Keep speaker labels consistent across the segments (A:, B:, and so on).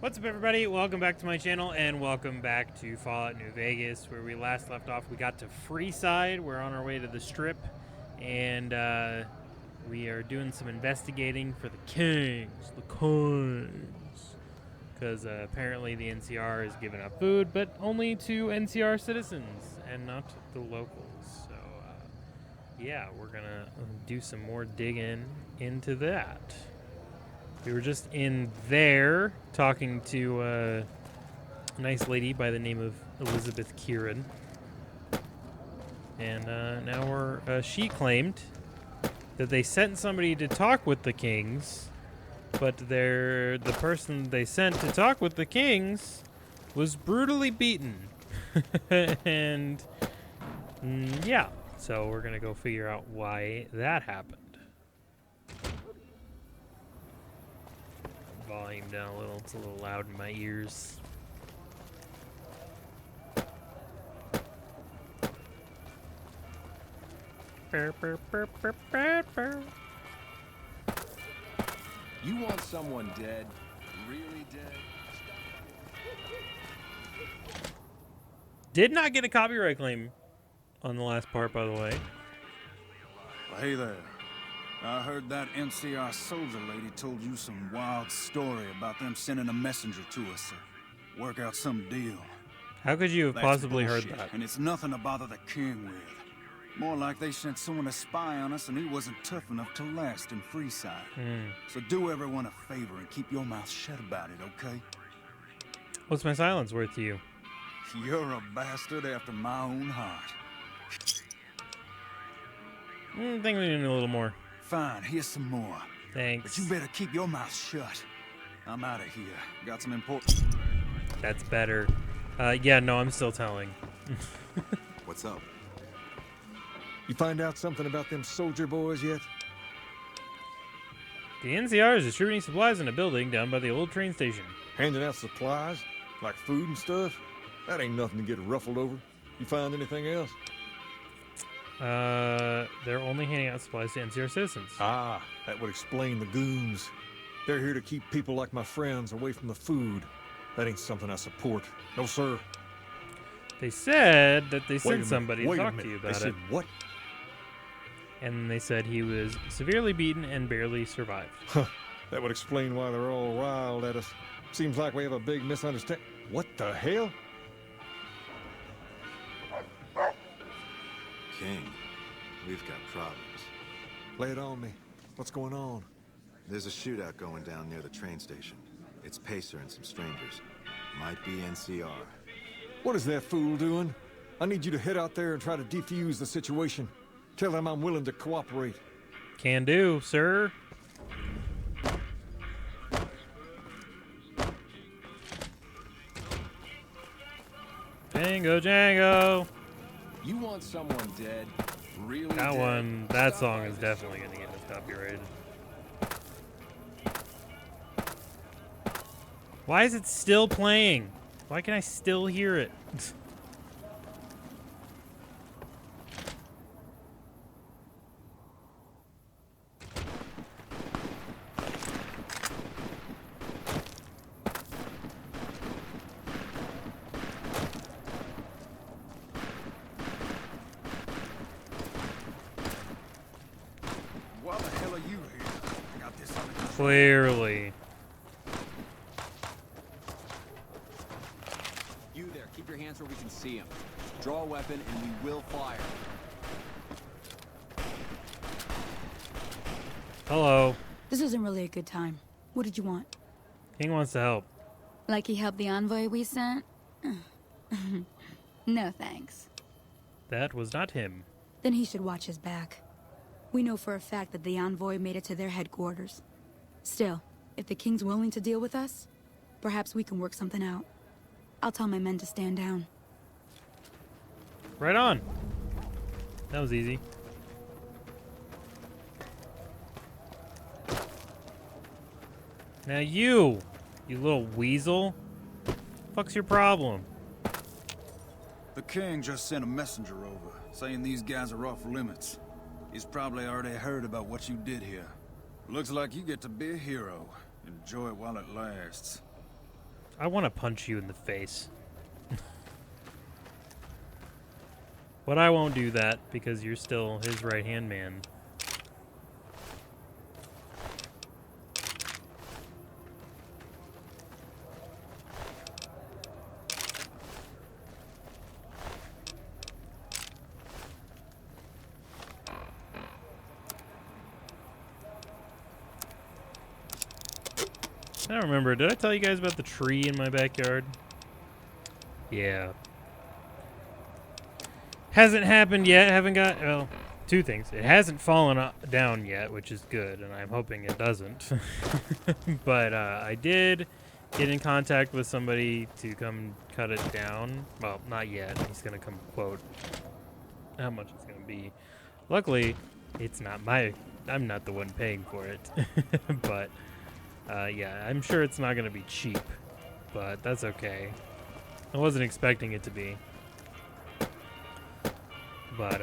A: What's up, everybody? Welcome back to my channel, and welcome back to Fallout New Vegas, where we last left off. We got to Freeside. We're on our way to the Strip, and we are doing some investigating for the Kings, because apparently the NCR is giving up food, but only to NCR citizens and not the locals. So, yeah, we're gonna do some more digging into that. We were just in there talking to a nice lady by the name of Elizabeth Kieran. And now she claimed that they sent somebody to talk with the Kings, but the person they sent to talk with the Kings was brutally beaten. And yeah, so we're going to go figure out why that happened. Volume down a little. It's a little loud in my ears.
B: You want someone dead? Really dead?
A: Did not get a copyright claim on the last part, by the way.
C: Well, hey there. I heard that NCR soldier lady told you some wild story about them sending a messenger to us to work out some deal.
A: How could you have
C: That's
A: possibly
C: bullshit,
A: heard that?
C: And it's nothing to bother the king with. More like they sent someone to spy on us and he wasn't tough enough to last in Freeside. So do everyone a favor and keep your mouth shut about it, okay?
A: What's my silence worth to you?
C: You're a bastard after my own heart.
A: I think we need a little more.
C: Fine, here's some more.
A: Thanks.
C: But you better keep your mouth shut. I'm out of here. Got some important...
A: That's better. Yeah, no, I'm still telling.
B: What's up?
D: You find out something about them soldier boys yet?
A: The NCR is distributing supplies in a building down by the old train station.
D: Handing out supplies? Like food and stuff? That ain't nothing to get ruffled over. You find anything else?
A: They're only handing out supplies to NCR citizens.
D: Ah, that would explain the goons. They're here to keep people like my friends away from the food. That ain't something I support. No, sir.
A: They said that they
D: Wait a
A: sent
D: minute,
A: somebody to
D: wait a
A: talk to
D: minute.
A: you
D: They
A: about
D: said
A: it.
D: what?
A: And they said he was severely beaten and barely survived.
D: Huh. That would explain why they're all riled at us. Seems like we have a big misunderstanding. What the hell?
B: King, we've got problems.
D: Lay it on me. What's going on?
B: There's a shootout going down near the train station. It's Pacer and some strangers. Might be NCR.
D: What is that fool doing? I need you to head out there and try to defuse the situation. Tell them I'm willing to cooperate.
A: Can do, sir. Django, Django.
B: You want someone dead? Really
A: That
B: dead?
A: one, that
B: Stop
A: song
B: by
A: is
B: the
A: definitely
B: store.
A: going to get us copyrighted. Why is it still playing? Why can I still hear it?
C: Why the hell are you here? I got this under control.
A: Clearly.
E: You there, keep your hands where we can see him. Draw a weapon and we will fire.
A: Hello.
F: This isn't really a good time. What did you want?
A: King wants to help.
F: Like he helped the envoy we sent? No thanks.
A: That was not him.
F: Then he should watch his back. We know for a fact that the envoy made it to their headquarters. Still, if the king's willing to deal with us, perhaps we can work something out. I'll tell my men to stand down.
A: Right on. That was easy. Now you little weasel. Fuck's your problem?
C: The king just sent a messenger over, saying these guys are off limits. He's probably already heard about what you did here. Looks like you get to be a hero. Enjoy it while it lasts.
A: I want to punch you in the face. But I won't do that because you're still his right-hand man. I don't remember. Did I tell you guys about the tree in my backyard? Yeah. Hasn't happened yet. Haven't got... Well, two things. It hasn't fallen down yet, which is good, and I'm hoping it doesn't. But I did get in contact with somebody to come cut it down. Well, not yet. He's going to come quote how much it's going to be. Luckily, it's not my... I'm not the one paying for it. But... yeah, I'm sure it's not going to be cheap, but that's okay. I wasn't expecting it to be. But,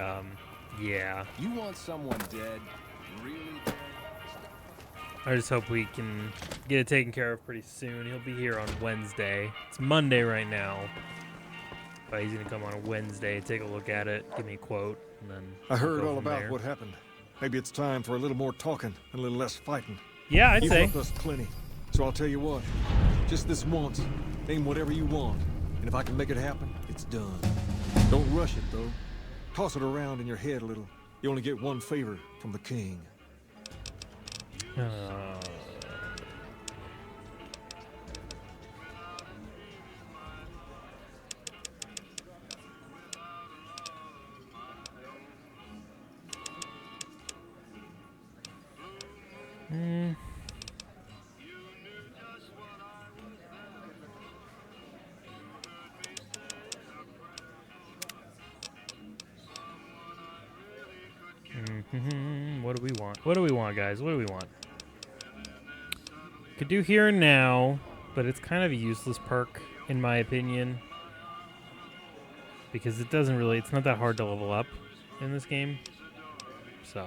A: yeah.
E: You want someone dead? Really dead?
A: I just hope we can get it taken care of pretty soon. He'll be here on Wednesday. It's Monday right now. But he's going to come on a Wednesday, take a look at it, give me a quote, and then
D: I heard
A: go
D: all
A: from
D: about
A: there.
D: what happened. Maybe it's time for a little more talking and a little less fighting.
A: Yeah, I'd
D: You've
A: say.
D: helped us plenty, so I'll tell you what. Just this once, name whatever you want, and if I can make it happen, it's done. Don't rush it, though. Toss it around in your head a little. You only get one favor from the king.
A: What do we want? What do we want, guys? What do we want? Could do here and now, but it's kind of a useless perk, in my opinion. Because it doesn't really... It's not that hard to level up in this game. So...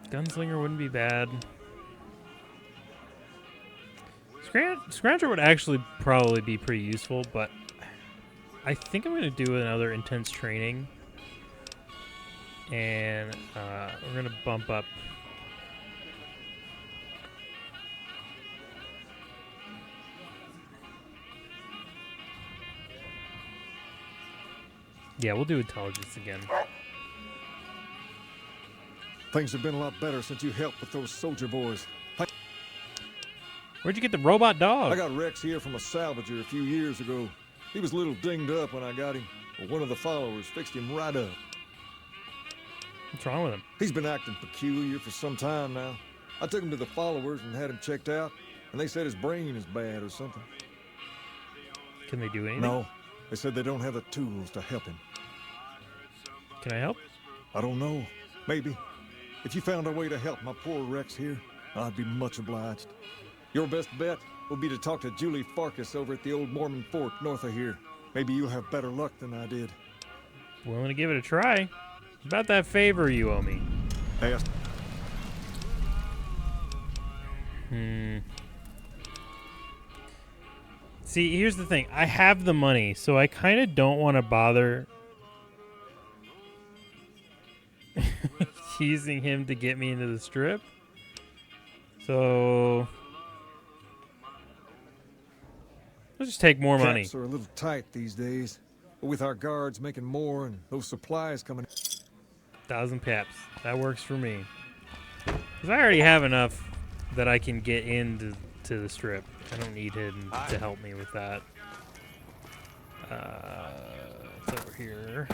A: Gunslinger wouldn't be bad. Scrounger would actually probably be pretty useful, but I think I'm going to do another intense training. And we're going to bump up. Yeah, we'll do intelligence again.
D: Things have been a lot better since you helped with those soldier boys.
A: Where'd you get the robot dog?
D: I got Rex here from a salvager a few years ago. He was a little dinged up when I got him, but one of the followers fixed him right up.
A: What's wrong with him?
D: He's been acting peculiar for some time now. I took him to the followers and had him checked out, and they said his brain is bad or something.
A: Can they do anything?
D: No, they said they don't have the tools to help him.
A: Can I help?
D: I don't know. Maybe. If you found a way to help my poor Rex here, I'd be much obliged. Your best bet would be to talk to Julie Farkas over at the old Mormon fort north of here. Maybe you'll have better luck than I did.
A: Willing to give it a try. About that favor you owe me.
D: Ask.
A: See, here's the thing. I have the money, so I kind of don't want to bother using him to get me into the strip. So let's just take more money.
D: Caps are a little tight these days, but with our guards making more and those supplies coming...
A: 1,000 caps. That works for me. Because I already have enough that I can get into the strip. I don't need him to help me with that. It's over here.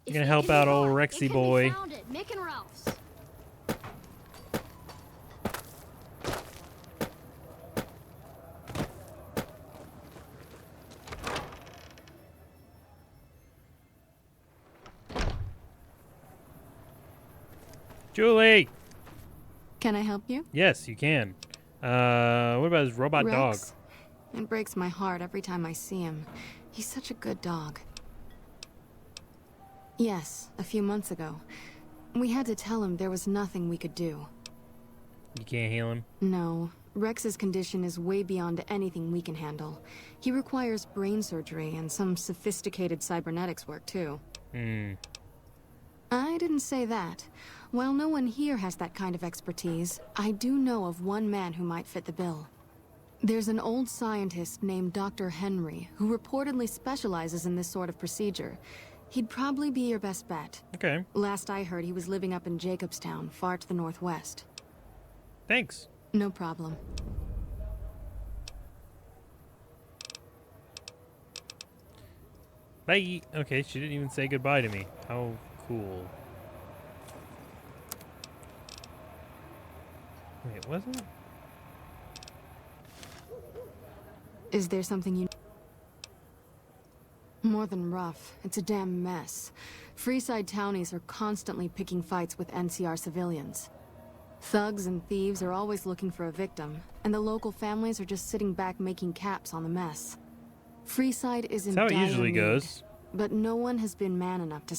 A: I'm gonna help out old Rexy boy.
G: Mick and Ralph's.
A: Julie!
G: Can I help you?
A: Yes, you can. What about his robot dog?
G: Rex, It breaks my heart every time I see him. He's such a good dog. Yes, a few months ago. We had to tell him there was nothing we could do.
A: You can't heal him?
G: No. Rex's condition is way beyond anything we can handle. He requires brain surgery and some sophisticated cybernetics work, too. I didn't say that. While no one here has that kind of expertise, I do know of one man who might fit the bill. There's an old scientist named Dr. Henry, who reportedly specializes in this sort of procedure. He'd probably be your best bet.
A: Okay.
G: Last I heard, he was living up in Jacobstown, far to the northwest.
A: Thanks.
G: No problem.
A: Bye. Okay, she didn't even say goodbye to me. How cool. Wait, was it?
G: Is there something you... More than rough. It's a damn mess. Freeside townies are constantly picking fights with NCR civilians. Thugs and thieves are always looking for a victim, and the local families are just sitting back making caps on the mess. Freeside is in
A: That's how it
G: dire
A: usually
G: need,
A: goes.
G: but no one has been man enough to...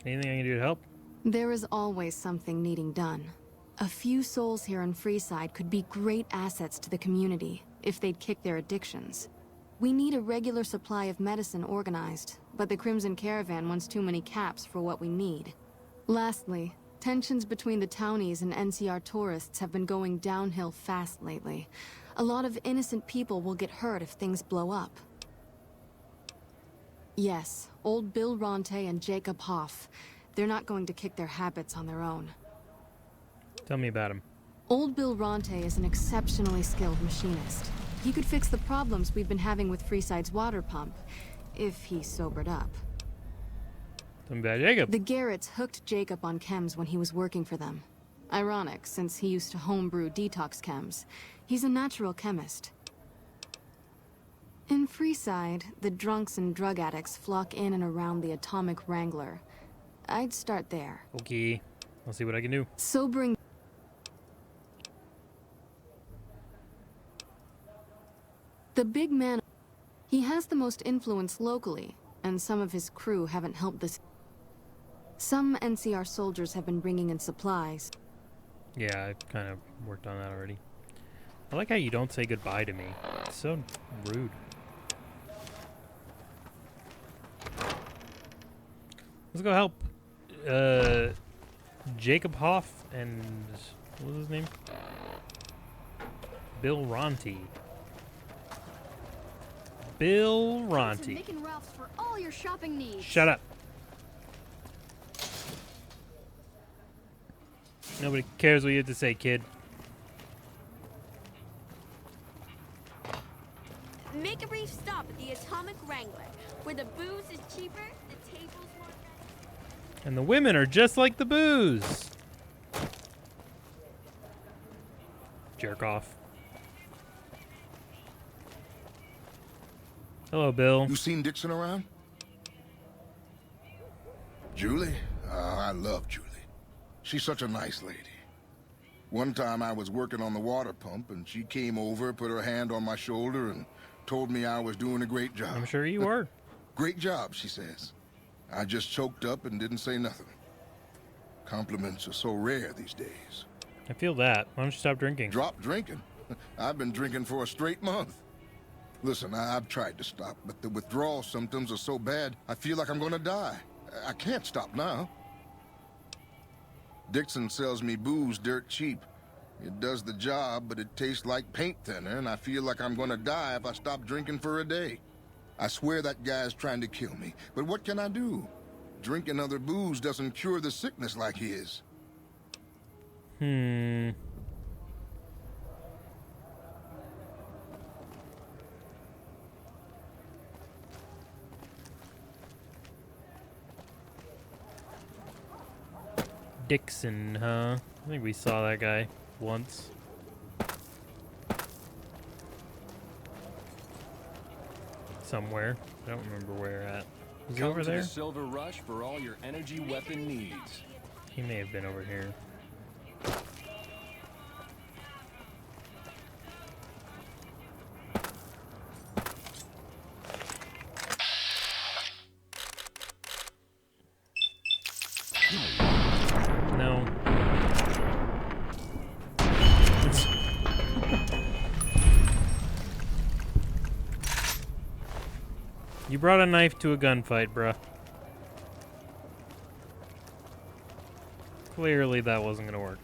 A: Anything I can do to help?
G: There is always something needing done. A few souls here in Freeside could be great assets to the community if they'd kick their addictions. We need a regular supply of medicine organized, but the Crimson Caravan wants too many caps for what we need. Lastly, tensions between the townies and NCR tourists have been going downhill fast lately. A lot of innocent people will get hurt if things blow up. Yes, old Bill Ronte and Jacob Hoff. They're not going to kick their habits on their own.
A: Tell me about him.
G: Old Bill Ronte is an exceptionally skilled machinist. He could fix the problems we've been having with Freeside's water pump, if he sobered up.
A: Tell me about Jacob.
G: The Garretts hooked Jacob on chems when he was working for them. Ironic, since he used to homebrew detox chems. He's a natural chemist. In Freeside, the drunks and drug addicts flock in and around the Atomic Wrangler. I'd start there.
A: Okay. I'll see what I can do.
G: Sobering... The big man... He has the most influence locally, and some of his crew haven't helped this... Some NCR soldiers have been bringing in supplies.
A: Yeah, I kind of worked on that already. I like how you don't say goodbye to me. It's so rude. Let's go help Jacob Hoff and what was his name? Bill Ronte. Bill Ronte.
H: Nick and Ralph's for all your shopping needs.
A: Shut up. Nobody cares what you have to say, kid.
I: Make a brief stop at the Atomic Wrangler, where the booze is cheaper, the tables more...
A: And the women are just like the booze. Jerk off. Hello, Bill.
J: You seen Dixon around? Julie? I love Julie. She's such a nice lady. One time I was working on the water pump, and she came over, put her hand on my shoulder, and told me I was doing a great job.
A: I'm sure you were.
J: Great job, she says. I just choked up and didn't say nothing. Compliments are so rare these days.
A: I feel that. Why don't you stop drinking?
J: Drop drinking? I've been drinking for a straight month. Listen, I've tried to stop, but the withdrawal symptoms are so bad, I feel like I'm gonna die. I can't stop now. Dixon sells me booze dirt cheap. It does the job, but it tastes like paint thinner, and I feel like I'm gonna die if I stop drinking for a day. I swear that guy's trying to kill me, but what can I do? Drinking other booze doesn't cure the sickness like his.
A: Dixon, huh? I think we saw that guy once. Somewhere. I don't remember where at. Was he
E: Come
A: over
E: to
A: there?
E: the Silver Rush for all your energy weapon needs.
A: He may have been over here. You brought a knife to a gunfight, bruh. Clearly that wasn't gonna work.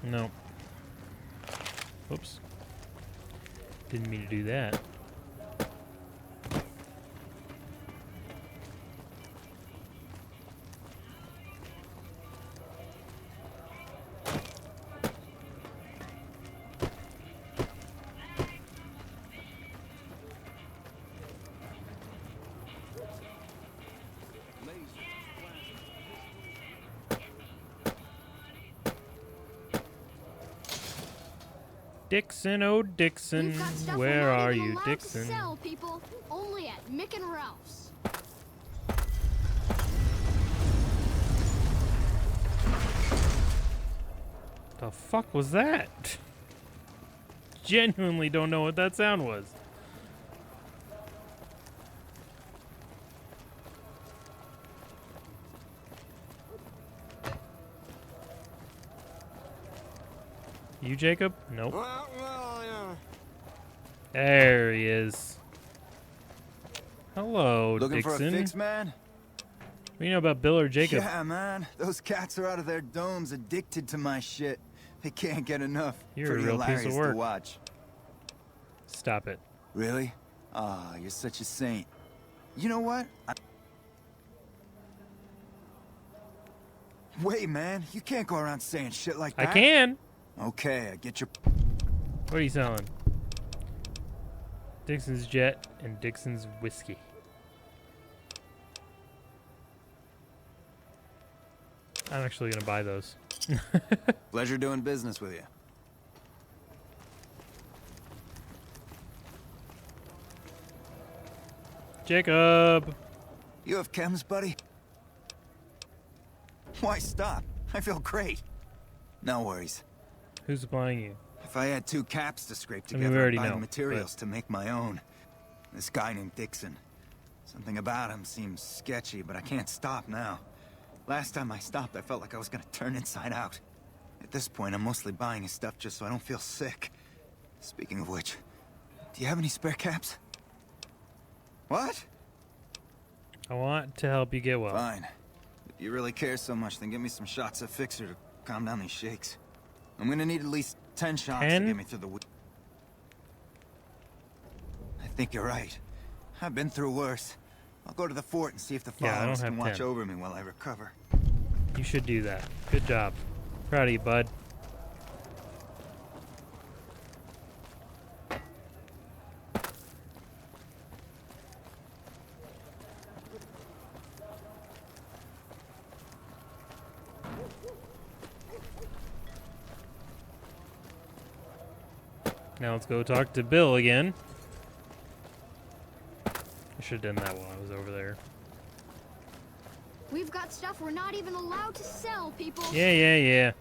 A: No. Oops. Didn't mean to do that. Dixon, oh Dixon,
H: We've got stuff
A: where
H: we're not
A: are
H: even
A: you,
H: allowed
A: Dixon?
H: To sell, people. Only at Mick and Ralph's.
A: The fuck was that? Genuinely don't know what that sound was. You, Jacob? Nope. There he is. Hello,
C: Looking
A: Dixon.
C: for a fix, man?
A: What do you know about Bill or Jacob?
C: Yeah, man. Those cats are out of their domes addicted to my shit. They can't get enough.
A: You're
C: Pretty
A: a real piece of
C: hilarious
A: work.
C: to watch.
A: Stop it.
C: Really? Ah, you're such a saint. You know what? Wait, man. You can't go around saying shit like that.
A: I can.
C: Okay, I get your...
A: What are you selling? Dixon's Jet and Dixon's Whiskey. I'm actually gonna buy those.
C: Pleasure doing business with you.
A: Jacob!
C: You have chems, buddy? Why stop? I feel great. No worries.
A: Who's supplying you?
C: If I had 2 caps to scrape
A: I mean,
C: together,
A: we already
C: I'd buy
A: know,
C: the materials
A: but-
C: to make my own. This guy named Dixon. Something about him seems sketchy, but I can't stop now. Last time I stopped, I felt like I was gonna turn inside out. At this point, I'm mostly buying his stuff just so I don't feel sick. Speaking of which, do you have any spare caps? What?
A: I want to help you get well.
C: Fine. If you really care so much, then give me some shots of Fixer to calm down these shakes. I'm gonna need at least 10 shots
A: 10?
C: to get me through the week. I think you're right. I've been through worse. I'll go to the fort and see if the
A: Yeah, I don't
C: followers
A: have
C: can watch
A: 10.
C: over me while I recover.
A: You should do that. Good job. Proud of you, bud. Now let's go talk to Bill again. I should have done that while I was over there.
H: We've got stuff we're not even allowed to sell, people.
A: Yeah.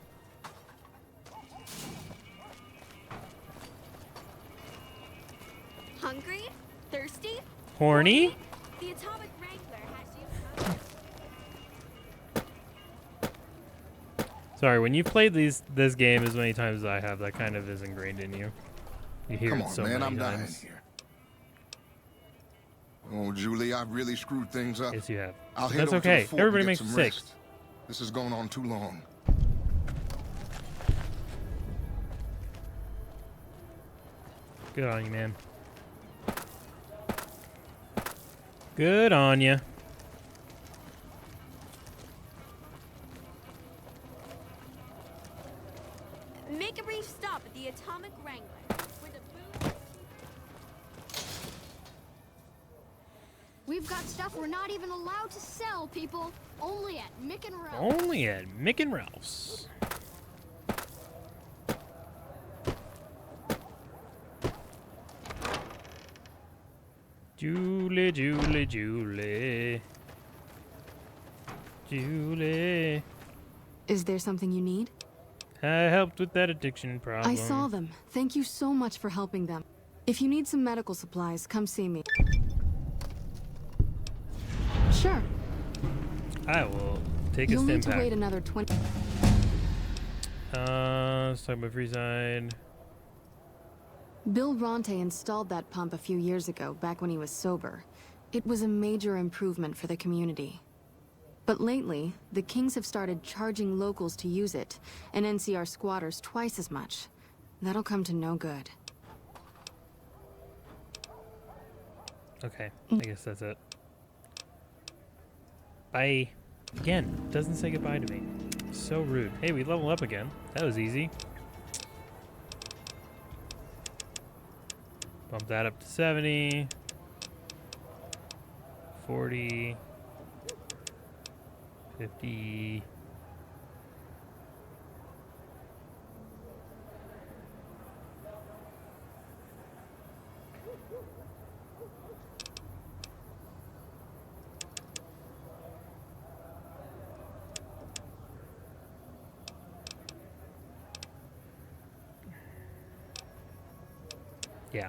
I: Hungry? Thirsty?
A: Horny?
I: The Atomic Wrangler has you.
A: Sorry, when you've played this game as many times as I have, that kind of is ingrained in you. You hear
J: Come
A: it
J: on,
A: so
J: man,
A: many
J: I'm dying
A: times.
J: here. Oh, Julie, I've really screwed things up.
A: Yes, you have.
J: I'll
A: But
J: head
A: that's
J: over to
A: okay.
J: the fort
A: Everybody
J: and
A: makes
J: get some
A: mistakes.
J: rest. This has gone on too long.
A: Good on you, man. Good on you.
I: Make a brief stop at the Atomic Wrangler, where the booze.
H: We've got stuff we're not even allowed to sell, people. Only at Mick and Ralph's.
A: Only at Mick and Ralph's. Julie, Julie, Julie. Julie.
G: Is there something you need?
A: I helped with that addiction problem.
G: I saw them. Thank you so much for helping them. If you need some medical supplies, come see me. Sure.
A: I will take
G: You'll
A: a
G: need
A: stim
G: to wait
A: pack.
G: another 20...
A: Let's talk about Freeside.
G: Bill Ronte installed that pump a few years ago, back when he was sober. It was a major improvement for the community. But lately, the Kings have started charging locals to use it, and NCR squatters twice as much. That'll come to no good.
A: Okay, I guess that's it. Bye. Again, doesn't say goodbye to me. So rude. Hey, we level up again. That was easy. Bump that up to 70. 40. 50. Yeah.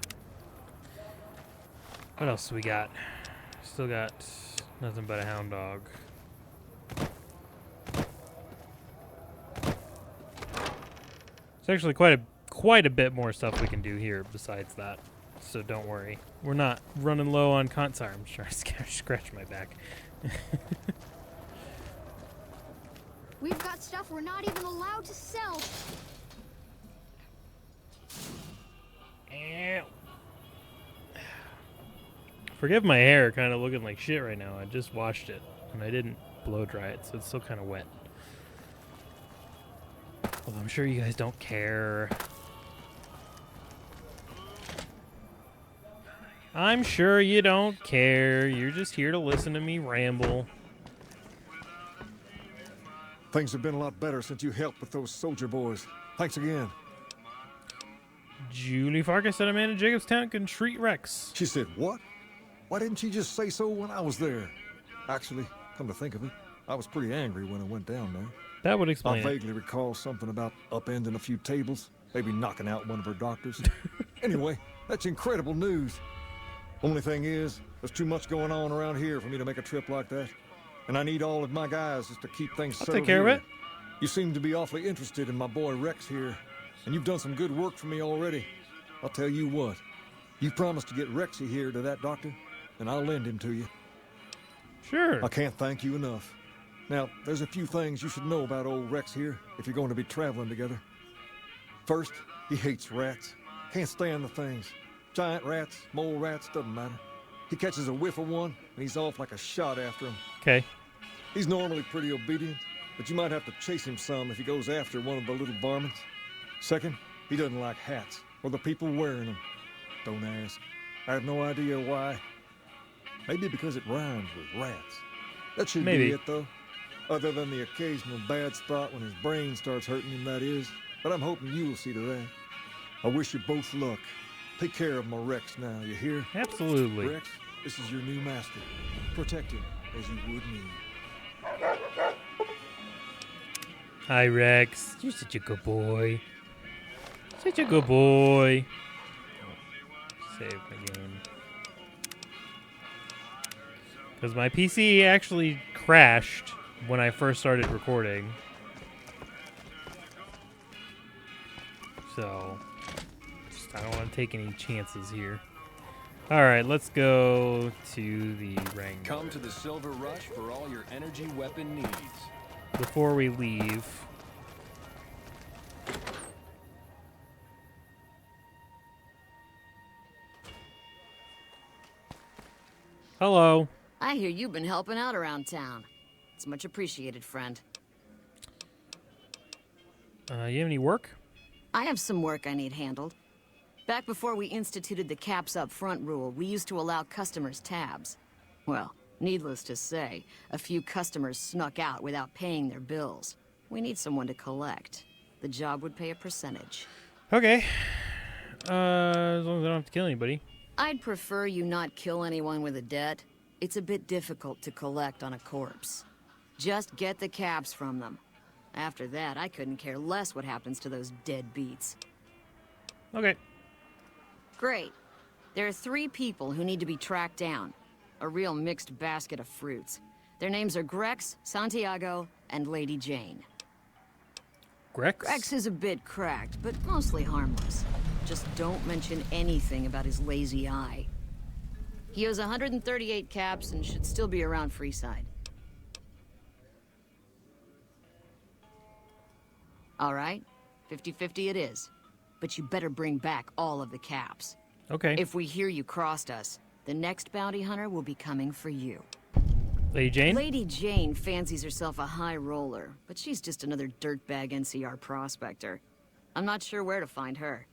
A: What else do we got? Still got nothing but a hound dog. There's actually quite a bit more stuff we can do here besides that. So don't worry. We're not running low on Sorry, I'm trying to scratch my back.
H: We've got stuff we're not even allowed to sell.
A: Ow. Forgive my hair kind of looking like shit right now. I just washed it and I didn't blow dry it, so it's still kind of wet. Although I'm sure you guys don't care. I'm sure you don't care. You're just here to listen to me ramble.
D: Things have been a lot better since you helped with those soldier boys. Thanks again.
A: Julie Farkas said Amanda Jacobstown can treat Rex.
D: She said what? Why didn't she just say so when I was there? Actually, come to think of it, I was pretty angry when I went down there.
A: That would
D: I
A: explain it.
D: vaguely recall something about upending a few tables, maybe knocking out one of her doctors. Anyway, that's incredible news. Only thing is, there's too much going on around here for me to make a trip like that. And I need all of my guys just to keep things settled.
A: I'll take care of it.
D: You seem to be awfully interested in my boy Rex here, and you've done some good work for me already. I'll tell you what, you promised to get Rexy here to that doctor, and I'll lend him to you.
A: Sure.
D: I can't thank you enough. Now, there's a few things you should know about old Rex here if you're going to be traveling together. First, he hates rats. Can't stand the things. Giant rats, mole rats, doesn't matter. He catches a whiff of one, and he's off like a shot after him.
A: Okay.
D: He's normally pretty obedient, but you might have to chase him some if he goes after one of the little varmints. Second, he doesn't like hats, or the people wearing them. Don't ask. I have no idea why. Maybe because it rhymes with rats. That should
A: Maybe.
D: be it, though. Other than the occasional bad spot when his brain starts hurting him, that is. But I'm hoping you will see to that. I wish you both luck. Take care of my Rex now, you hear?
A: Absolutely.
D: Rex, this is your new master. Protect him as you would me.
A: Hi, Rex. You're such a good boy. Such a good boy. Save my game. Because my PC actually crashed when I first started recording. So, I don't want to take any chances here. Alright, let's go to the Wrangler.
K: Come to the Silver Rush for all your energy weapon needs.
A: Before we leave. Hello.
L: I hear you've been helping out around town. It's much appreciated, friend.
A: You have any work?
L: I have some work I need handled. Back before we instituted the caps up front rule, we used to allow customers tabs. Well, needless to say, a few customers snuck out without paying their bills. We need someone to collect. The job would pay a percentage.
A: Okay. As long as I don't have to kill anybody.
L: I'd prefer you not kill anyone with a debt. It's a bit difficult to collect on a corpse. Just get the caps from them. After that, I couldn't care less what happens to those deadbeats.
A: Okay.
L: Great. There are 3 people who need to be tracked down. A real mixed basket of fruits. Their names are Grex, Santiago, and Lady Jane. Grex is a bit cracked, but mostly harmless. Just don't mention anything about his lazy eye. He owes 138 caps and should still be around Freeside. All right, 50-50 it is. But you better bring back all of the caps.
A: Okay.
L: If we hear you crossed us, the next bounty hunter will be coming for you.
A: Lady Jane?
L: Lady Jane fancies herself a high roller, but she's just another dirtbag NCR prospector. I'm not sure where to find her.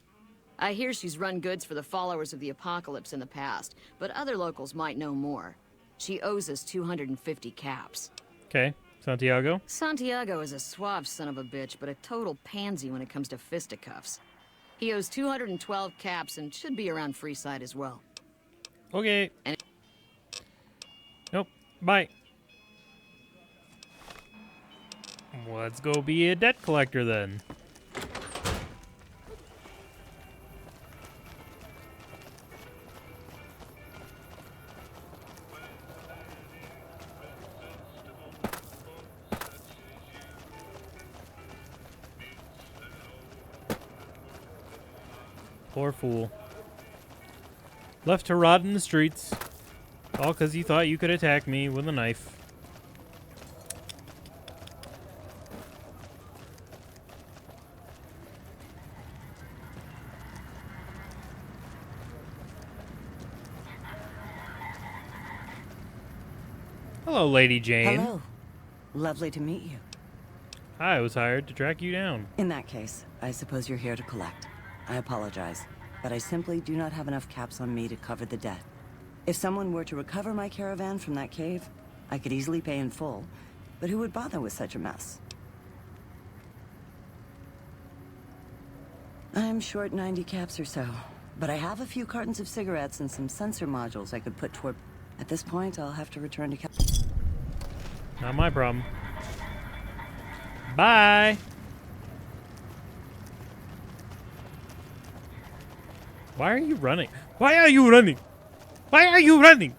L: I hear she's run goods for the followers of the apocalypse in the past, but other locals might know more. She owes us 250 caps.
A: Okay. Santiago?
L: Santiago is a suave son of a bitch, but a total pansy when it comes to fisticuffs. He owes 212 caps and should be around Freeside as well.
A: Okay. Nope. Bye. Let's go be a debt collector then. Poor fool. Left to rot in the streets. All because you thought you could attack me with a knife. Hello, Lady Jane.
M: Hello. Lovely to meet you.
A: I was hired to track you down.
M: In that case, I suppose you're here to collect. I apologize, but I simply do not have enough caps on me to cover the debt. If someone were to recover my caravan from that cave, I could easily pay in full, but who would bother with such a mess? I'm short 90 caps or so, but I have a few cartons of cigarettes and some sensor modules I could put toward... At this point, I'll have to return to cap...
A: Not my problem. Bye! Why are you running? Why are you running? Why are you running?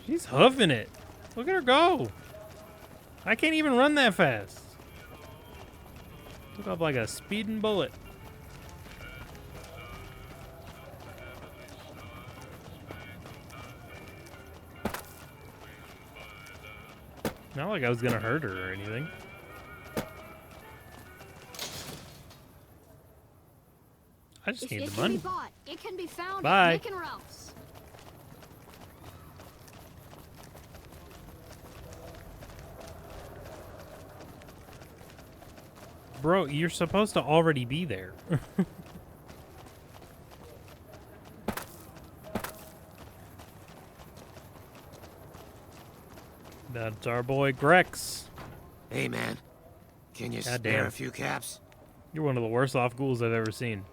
A: She's huffing it. Look at her go. I can't even run that fast. Took off like a speeding bullet. Not like I was gonna hurt her or anything. I just need the money.
H: It can be bought. It can be found
A: Bye.
H: at Nick and Ralph's.
A: Bro, you're supposed to already be there. That's our boy Grex.
N: Hey, man. Can you
A: God
N: spare
A: damn.
N: a few caps?
A: You're one of the worst off ghouls I've ever seen.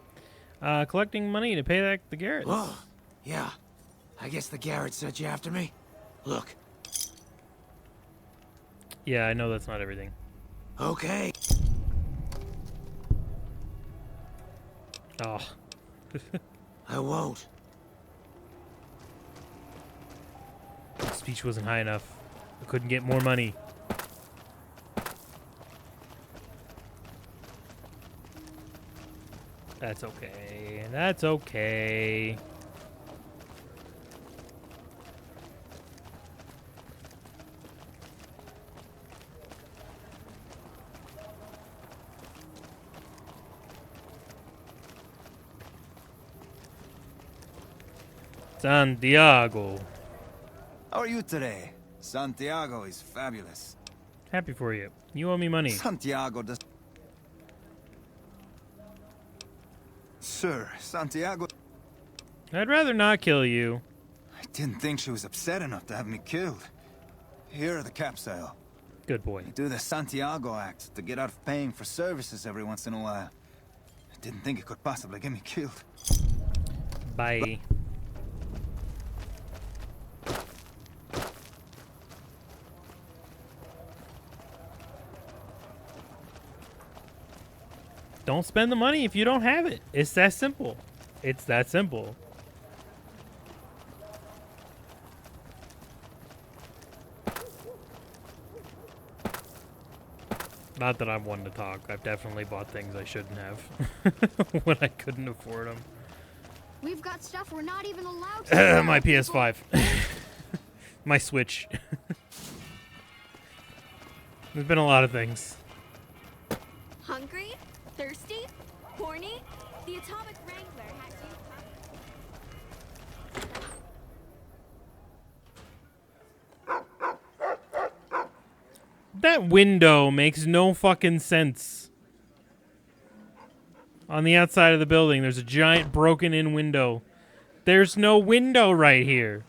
A: Collecting money to pay back the Garretts.
N: Oh, yeah. I guess the Garrett sent you after me. Look.
A: Yeah, I know that's not everything.
N: Okay.
A: Oh.
N: I won't.
A: Speech wasn't high enough. I couldn't get more money. That's okay. That's okay. Santiago.
C: How are you today? Santiago is fabulous.
A: Happy for you. You owe me money.
C: Santiago does... Sir, Santiago...
A: I'd rather not kill you.
C: I didn't think she was upset enough to have me killed. Here are the caps, Al.
A: Good boy.
C: I do the Santiago Act to get out of paying for services every once in a while. I didn't think it could possibly get me killed.
A: Bye. Don't spend the money if you don't have it. It's that simple. It's that simple. Not that I'm one to talk. I've definitely bought things I shouldn't have when I couldn't afford them.
H: We've got stuff we're not even allowed to sell,
A: My
H: people.
A: PS5. My Switch. There's been a lot of things.
I: Hungry? Thirsty? Horny? The Atomic Wrangler has you covered.
A: That window makes no fucking sense. On the outside of the building, there's a giant broken-in window. There's no window right here.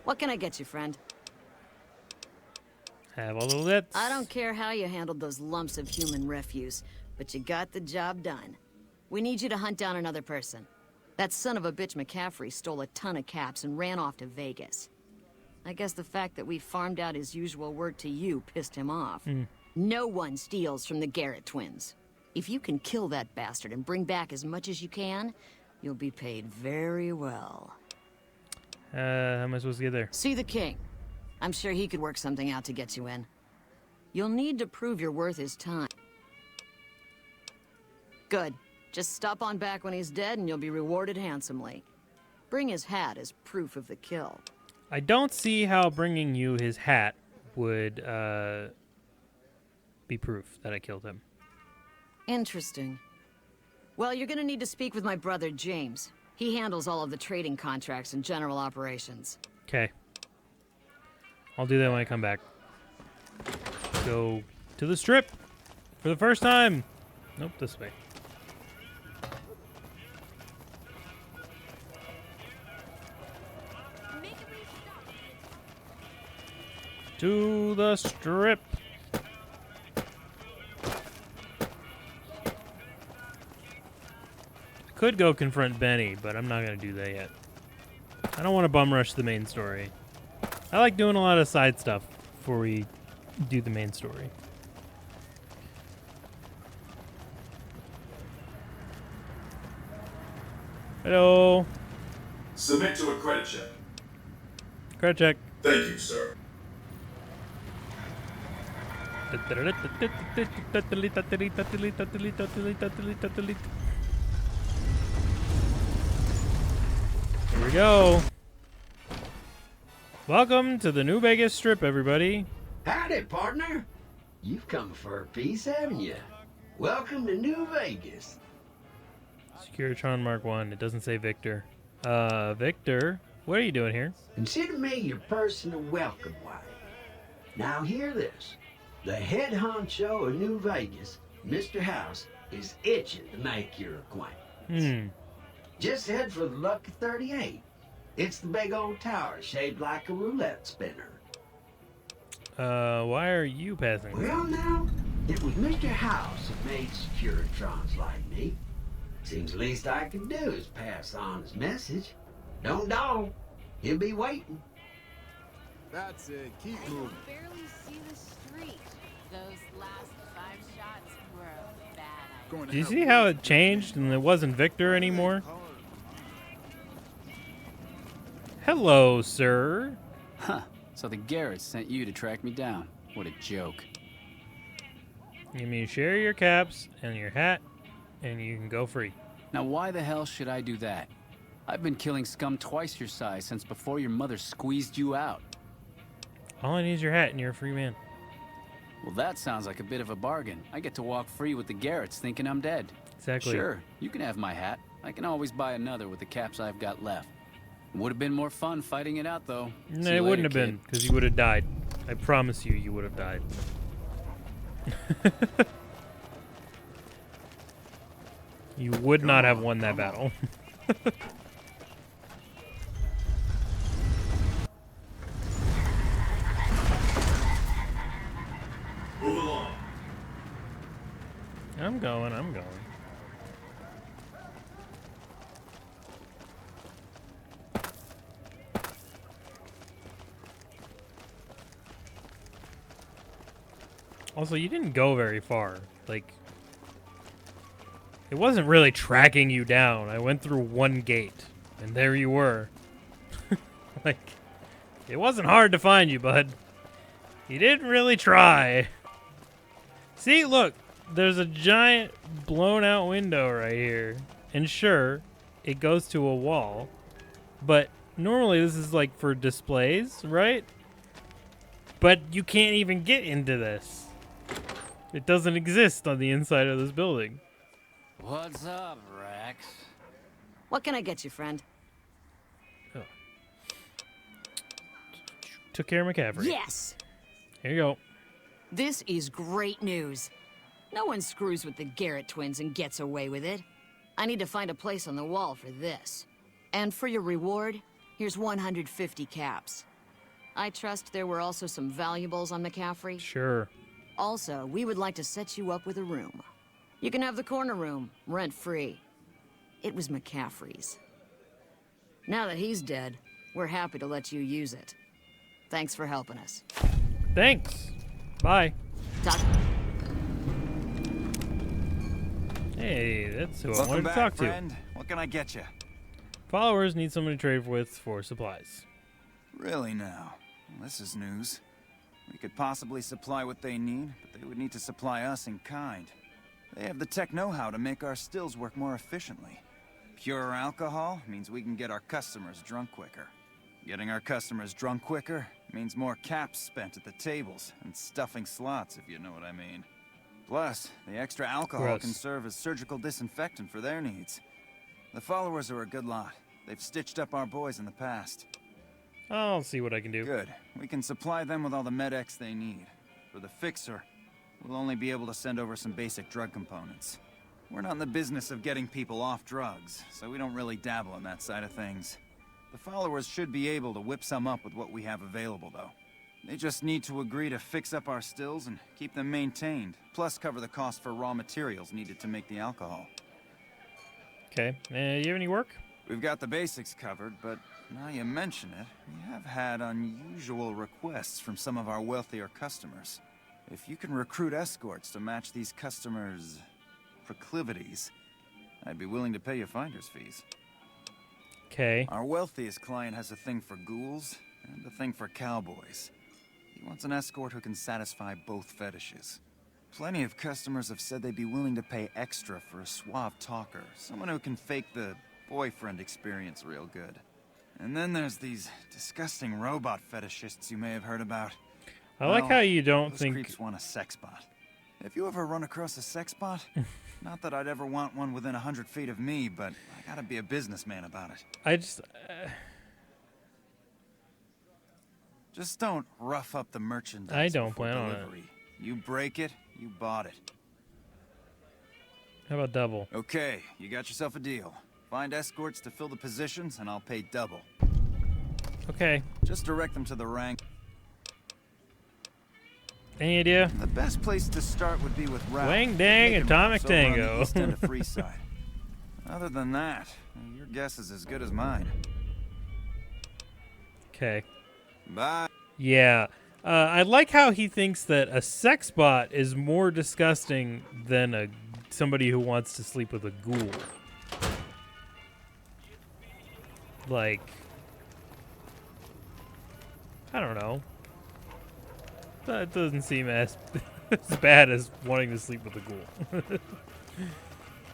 L: What can I get you, friend?
A: Have all the lips.
L: I don't care how you handled those lumps of human refuse, but you got the job done. We need you to hunt down another person. That son of a bitch McCaffrey stole a ton of caps and ran off to Vegas. I guess the fact that we farmed out his usual work to you pissed him off. No one steals from the Garrett twins. If you can kill that bastard and bring back as much as you can, you'll be paid very well.
A: How am I supposed to get there?
L: See the king. I'm sure he could work something out to get you in. You'll need to prove you're worth his time. Good. Just stop on back when he's dead and you'll be rewarded handsomely. Bring his hat as proof of the kill.
A: I don't see how bringing you his hat would be proof that I killed him.
L: Interesting. Well, you're gonna need to speak with my brother, James. He handles all of the trading contracts and general operations.
A: Okay. I'll do that when I come back. Go to the strip for the first time. Nope, this way. To the strip. Could go confront Benny, but I'm not going to do that yet. I don't want to bum rush the main story. I like doing a lot of side stuff before we do the main story. Hello.
O: Submit to a credit check.
A: Credit check.
O: Thank you, sir.
A: Here we go. Welcome to the New Vegas Strip, everybody.
P: Howdy, partner. You've come for a piece, haven't you? Welcome to New Vegas.
A: Securitron Mark 1. It doesn't say Victor. Victor, what are you doing here?
P: Consider me your personal welcome wagon. Now hear this. The head honcho of New Vegas, Mr. House, is itching to make your acquaintance. Just head for the Lucky 38. It's the big old tower shaped like a roulette spinner.
A: Why are you passing?
P: Well, now, it was Mr. House that made Securitrons like me. Seems the least I can do is pass on his message. Don't dawdle. He'll be waiting.
E: That's it. Keep moving.
Q: Barely see the street. Those last 5 shots were a bad idea.
A: Do you see how it changed and it wasn't Victor anymore? Hello, sir.
R: Huh. So the Garretts sent you to track me down. What a joke.
A: You mean share your caps and your hat, and you can go free.
R: Now why the hell should I do that? I've been killing scum twice your size since before your mother squeezed you out.
A: All I need is your hat and you're a free man.
R: Well, that sounds like a bit of a bargain. I get to walk free with the Garretts thinking I'm dead.
A: Exactly.
R: Sure, you can have my hat. I can always buy another with the caps I've got left. Would have been more fun fighting it out, though.
A: No, it wouldn't have been, because you would have died. I promise you, you would have died. You would not have won that battle.
O: Move along.
A: I'm going. Also, you didn't go very far. Like, It wasn't really tracking you down. I went through one gate, and there you were. Like, it wasn't hard to find you, bud. You didn't really try. See, look, there's a giant blown out window right here. And sure, it goes to a wall. But normally this is like for displays, right? But you can't even get into this. It doesn't exist on the inside of this building.
R: What's up, Rex?
L: What can I get you, friend?
A: Oh. Took care of McCaffrey.
L: Yes!
A: Here you go.
L: This is great news. No one screws with the Garrett twins and gets away with it. I need to find a place on the wall for this. And for your reward, here's 150 caps. I trust there were also some valuables on McCaffrey.
A: Sure.
L: Also, we would like to set you up with a room. You can have the corner room, rent-free. It was McCaffrey's. Now that he's dead, we're happy to let you use it. Thanks for helping us.
A: Thanks. Bye.
L: Talk.
A: Hey, that's who I
C: Welcome
A: wanted to
C: back,
A: talk
C: friend.
A: to.
C: What can I get you?
A: Followers need someone to trade with for supplies.
C: Really now? Well, this is news. We could possibly supply what they need, but they would need to supply us in kind. They have the tech know-how to make our stills work more efficiently. Pure alcohol means we can get our customers drunk quicker. Getting our customers drunk quicker means more caps spent at the tables and stuffing slots, if you know what I mean. Plus, the extra alcohol
A: Gross.
C: can serve as surgical disinfectant for their needs. The followers are a good lot. They've stitched up our boys in the past.
A: I'll see what I can do.
C: Good. We can supply them with all the med-X they need. For the fixer, we'll only be able to send over some basic drug components. We're not in the business of getting people off drugs, so we don't really dabble in that side of things. The followers should be able to whip some up with what we have available, though. They just need to agree to fix up our stills and keep them maintained, plus cover the cost for raw materials needed to make the alcohol.
A: Okay. You have any work?
C: We've got the basics covered, but now you mention it, we have had unusual requests from some of our wealthier customers. If you can recruit escorts to match these customers' proclivities, I'd be willing to pay you finder's fees.
A: Okay.
C: Our wealthiest client has a thing for ghouls and a thing for cowboys. He wants an escort who can satisfy both fetishes. Plenty of customers have said they'd be willing to pay extra for a suave talker, someone who can fake the boyfriend experience real good. And then there's these disgusting robot fetishists you may have heard about.
A: I like how you don't
C: those
A: think...
C: creeps want a sex bot. If you ever run across a sex bot, not that I'd ever want one within 100 feet of me, but I gotta be a businessman about it.
A: I just...
C: Just don't rough up the merchandise.
A: I don't
C: before
A: plan on it.
C: delivery. You break it, you bought it.
A: How about double?
C: Okay, you got yourself a deal. Find escorts to fill the positions, and I'll pay double.
A: Okay.
C: Just direct them to the rank.
A: Any idea?
C: The best place to start would be with Ralph.
A: Wang Dang
C: Make him
A: Atomic
C: so we're on the
A: Tango.
C: east end of Freeside. Other than that, your guess is as good as mine.
A: Okay.
C: Bye.
A: Yeah. I like how he thinks that a sex bot is more disgusting than somebody who wants to sleep with a ghoul. Like, I don't know. That doesn't seem as bad as wanting to sleep with a ghoul.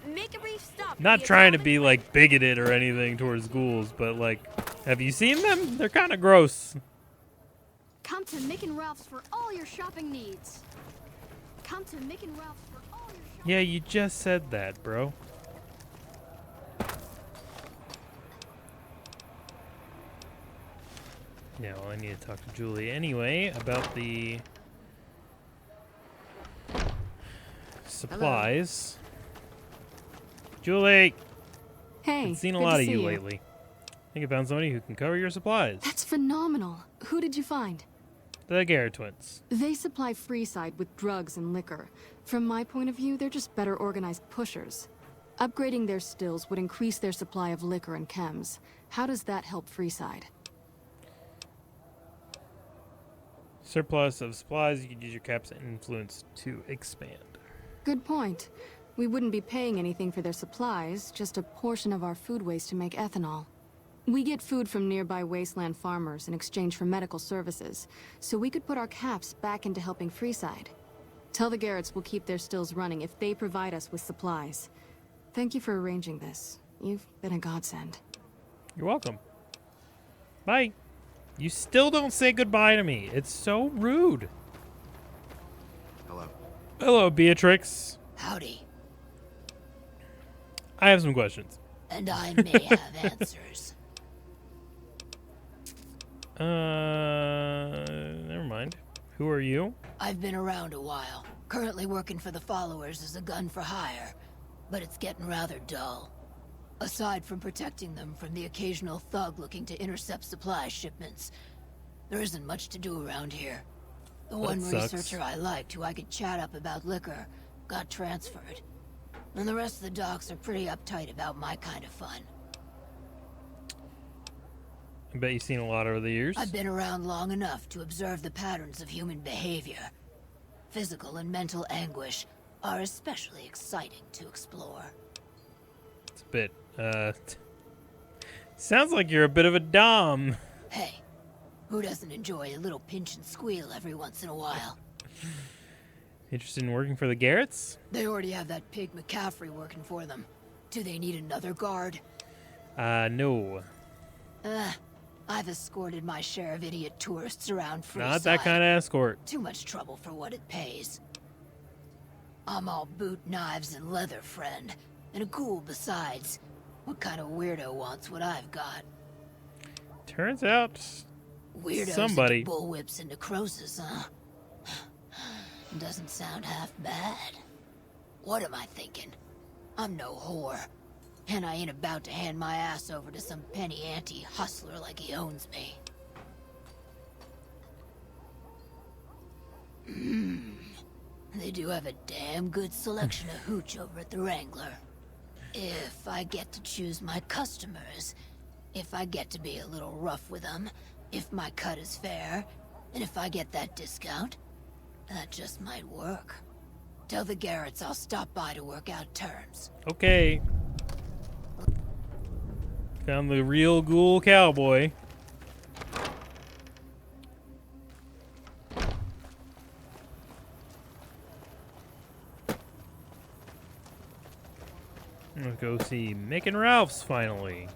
I: Make a brief stop.
A: Not trying to be like bigoted or anything towards ghouls, but like, have you seen them? They're kind of gross.
H: Come to Mick and Ralph's for all your shopping needs. Come to Mick and Ralph's for all your shopping
A: Yeah, you just said that, bro. Yeah, well, I need to talk to Julie anyway about the supplies. Julie!
G: Hey,
A: I've seen a
G: good
A: lot
G: to
A: of
G: see
A: you lately. I think I found somebody who can cover your supplies.
G: That's phenomenal. Who did you find?
A: The Garrett twins.
G: They supply Freeside with drugs and liquor. From my point of view, they're just better organized pushers. Upgrading their stills would increase their supply of liquor and chems. How does that help Freeside?
A: Surplus of supplies, you can use your caps and influence to expand.
G: Good point. We wouldn't be paying anything for their supplies, just a portion of our food waste to make ethanol. We get food from nearby wasteland farmers in exchange for medical services, so we could put our caps back into helping Freeside. Tell the Garretts we'll keep their stills running if they provide us with supplies. Thank you for arranging this. You've been a godsend.
A: You're welcome. Bye. You still don't say goodbye to me. It's so rude.
B: Hello.
A: Hello, Beatrix.
S: Howdy.
A: I have some questions.
S: And I may have answers.
A: Never mind. Who are you?
S: I've been around a while. Currently working for the Followers as a gun for hire. But it's getting rather dull. Aside from protecting them from the occasional thug looking to intercept supply shipments, there isn't much to do around here. The one researcher I liked who I could chat up about liquor got transferred. And the rest of the docs are pretty uptight about my kind of fun.
A: I bet you've seen a lot over the years.
S: I've been around long enough to observe the patterns of human behavior. Physical and mental anguish are especially exciting to explore.
A: It's a bit, sounds like you're a bit of a dom.
S: Hey, who doesn't enjoy a little pinch and squeal every once in a while?
A: Interested in working for the Garretts?
S: They already have that pig McCaffrey working for them. Do they need another guard?
A: No.
S: I've escorted my share of idiot tourists around Freeside.
A: Not that kind of escort.
S: Too much trouble for what it pays. I'm all boot, knives, and leather, friend. And a ghoul besides. What kind of weirdo wants what I've got?
A: Turns out
S: Weirdos
A: somebody.
S: into bullwhips and necrosis, huh? Doesn't sound half bad. What am I thinking? I'm no whore. And I ain't about to hand my ass over to some penny ante hustler like he owns me. They do have a damn good selection of hooch over at the Wrangler. If I get to choose my customers, if I get to be a little rough with them, if my cut is fair, and if I get that discount, that just might work. Tell the Garretts I'll stop by to work out terms.
A: Okay. Found the real ghoul cowboy. Let's go see Mick and Ralph's finally.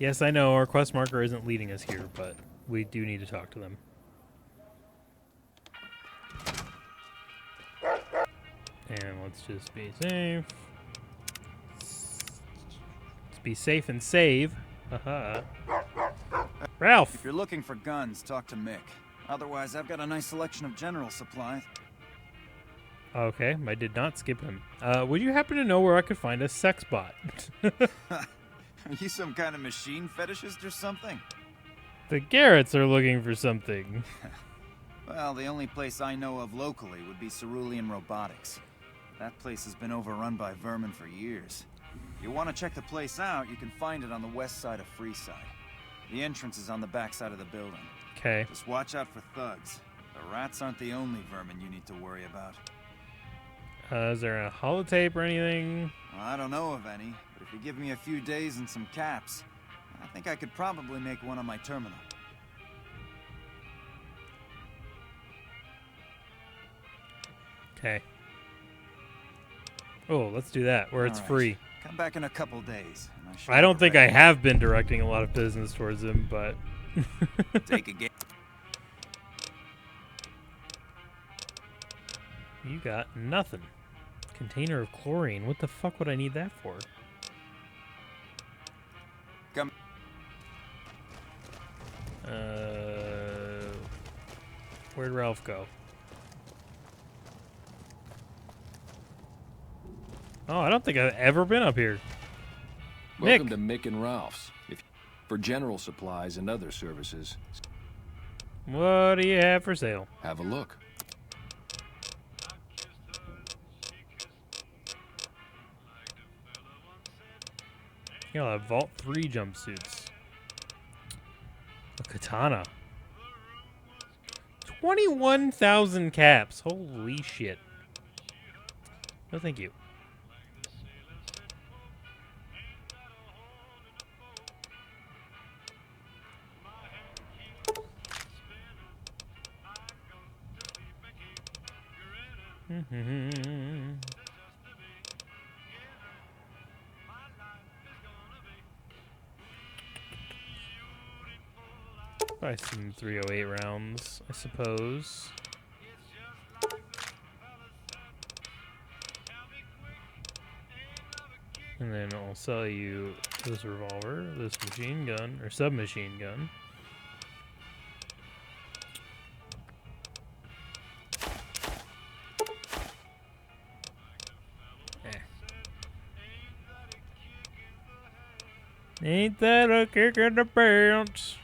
A: Yes, I know our quest marker isn't leading us here, but we do need to talk to them. And let's just be safe. Let's be safe and save. Haha. Ralph!
C: If you're looking for guns, talk to Mick. Otherwise, I've got a nice selection of general supplies.
A: Okay, I did not skip him. Would you happen to know where I could find a sex bot?
C: Are you some kind of machine fetishist or something?
A: The Garretts are looking for something.
C: Well, the only place I know of locally would be Cerulean Robotics. That place has been overrun by vermin for years. If you want to check the place out, you can find it on the west side of Freeside. The entrance is on the back side of the building.
A: Okay.
C: Just watch out for thugs. The rats aren't the only vermin you need to worry about.
A: Is there a holotape or anything?
C: Well, I don't know of any, but if you give me a few days and some caps, I think I could probably make one on my terminal.
A: Okay. Oh, let's do that, where it's free.
C: Come back in a couple days. And
A: I don't think I have been directing a lot of business towards him, but...
C: Take a game.
A: You got nothing. Container of chlorine. What the fuck would I need that for?
C: Come.
A: Where'd Ralph go? Oh, I don't think I've ever been up here.
K: Welcome
A: Mick.
K: to Mick and Ralph's. For general supplies and other services.
A: What do you have for sale?
K: Have a look.
A: You know, Vault 3 jumpsuits. A katana. 21,000 caps. Holy shit. No, thank you. Buy some 308 rounds, I suppose. And then I'll sell you this revolver, this machine gun, or submachine gun. Ain't that a kick in the pants?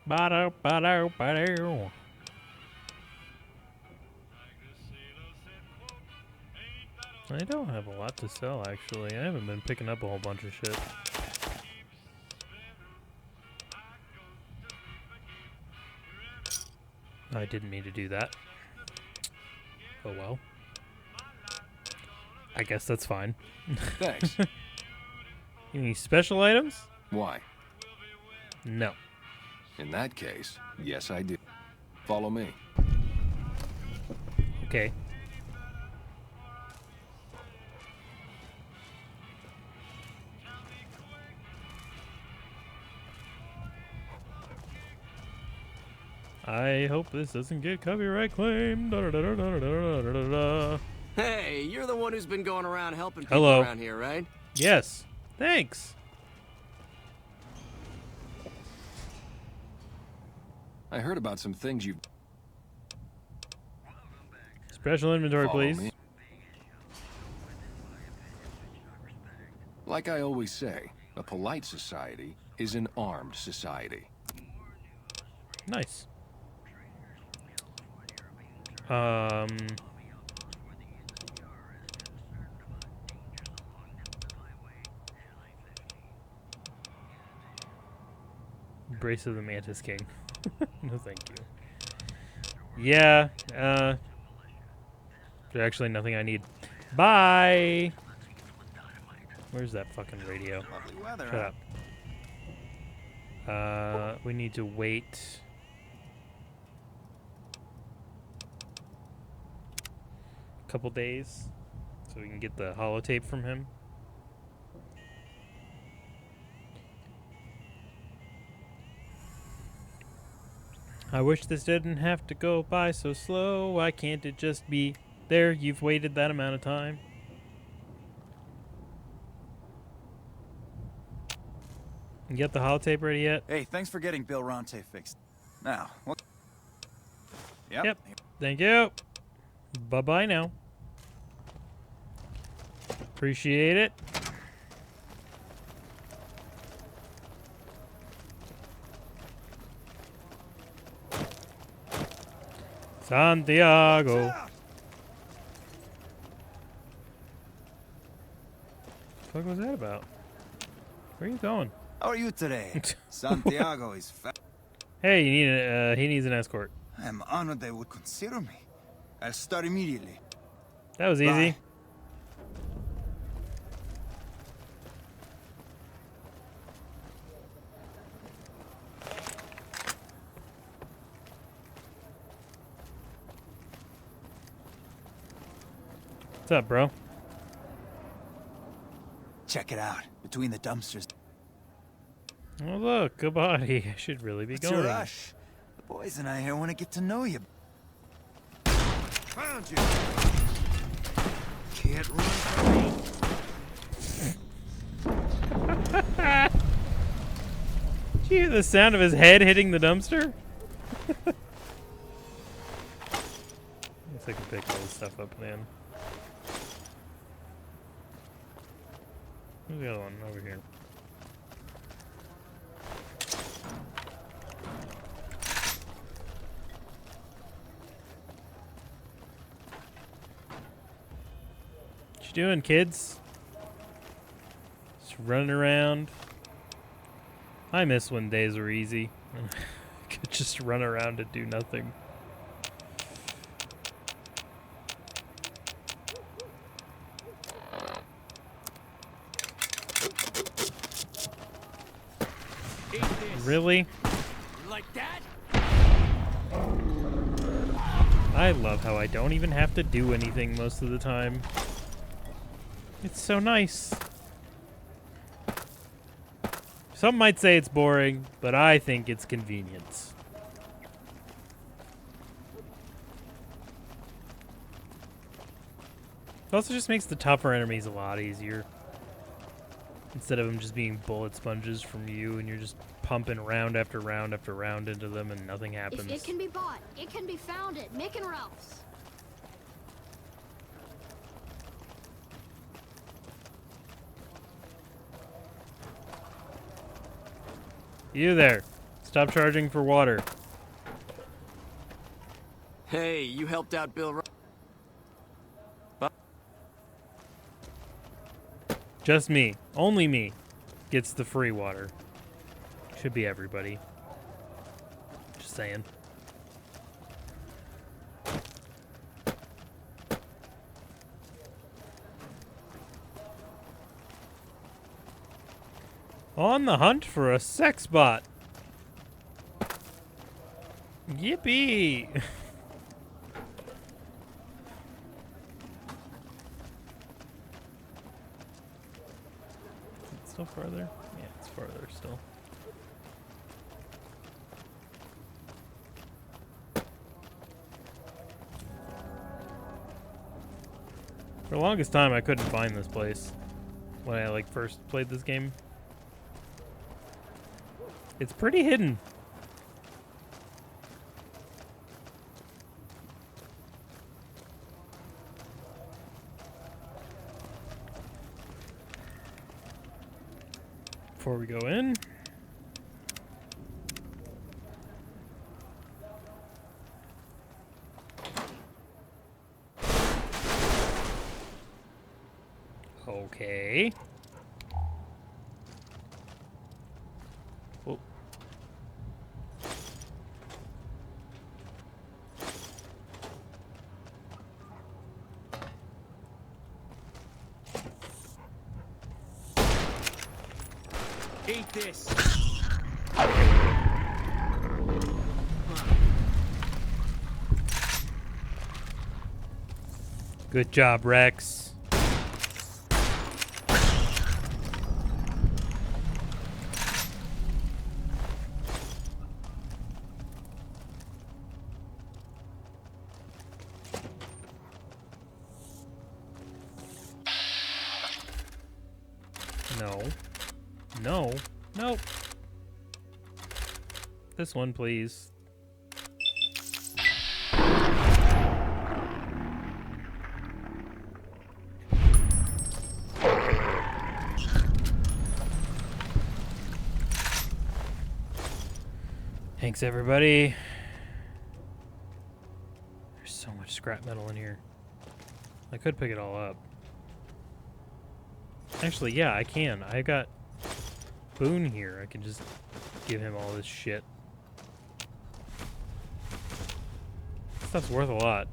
A: Ba-do, ba-do, ba-do. I don't have a lot to sell, actually. I haven't been picking up a whole bunch of shit. I didn't mean to do that. Oh well. I guess that's fine.
K: Thanks.
A: Any special items?
K: Why?
A: No.
K: In that case, yes I do. Follow me.
A: Okay. I hope this doesn't get copyright claimed. Da, da, da, da, da, da, da, da, da.
T: Hey, you're the one who's been going around helping people
A: Hello.
T: around here, right?
A: Yes. Thanks.
K: I heard about some things you've...
A: Special inventory,
K: Follow
A: please.
K: me. Like I always say, a polite society is an armed society.
A: Nice. Brace of the Mantis King. No, thank you. Yeah, there's actually nothing I need. Bye! Where's that fucking radio?
C: Lovely weather,
A: Shut up. We need to wait. A couple days so we can get the holotape from him. I wish this didn't have to go by so slow. Why can't it just be there? You've waited that amount of time. You got the holotape ready yet?
C: Hey, thanks for getting Bill Ronte fixed. Now, what?
A: Yep. Thank you. Bye-bye now. Appreciate it. Santiago. What the fuck was that about? Where are you going?
C: How are you today? Santiago is fat.
A: Hey, you need he needs an escort.
C: I'm honored they would consider me. I'll start immediately.
A: That was easy.
C: Bye.
A: What's up, bro?
C: Check it out. Between the dumpsters.
A: Oh, look, a body. I should really be
C: What's
A: going.
C: your rush? The boys and I here want to get to know you. Found you. Can't run from me.
A: Did you hear the sound of his head hitting the dumpster? Looks like I pick all this stuff up, man. Where's the other one? Over here. you doing, kids? Just running around. I miss when days were easy. Could just run around and do nothing. Really?
N: Like that?
A: I love how I don't even have to do anything most of the time. It's so nice. Some might say it's boring, but I think it's convenience. It also just makes the tougher enemies a lot easier. Instead of them just being bullet sponges from you and you're just pumping round after round after round into them and nothing happens.
H: It can be bought. It can be found at Mick and Ralph's.
A: You there. Stop charging for water.
T: Hey, you helped out Bill.
A: Just me. Only me gets the free water. Should be everybody. Just saying. On the hunt for a sex bot. Yippee! Still farther? Yeah, it's farther still. For the longest time, I couldn't find this place when I first played this game. It's pretty hidden. Before we go in. Okay. Oh.
N: Eat this.
A: Good job, Rex. No. No. Nope. This one, please. Thanks, everybody. There's so much scrap metal in here. I could pick it all up. Actually, yeah, I can. I got Boone here. I can just give him all this shit. Stuff's worth a lot.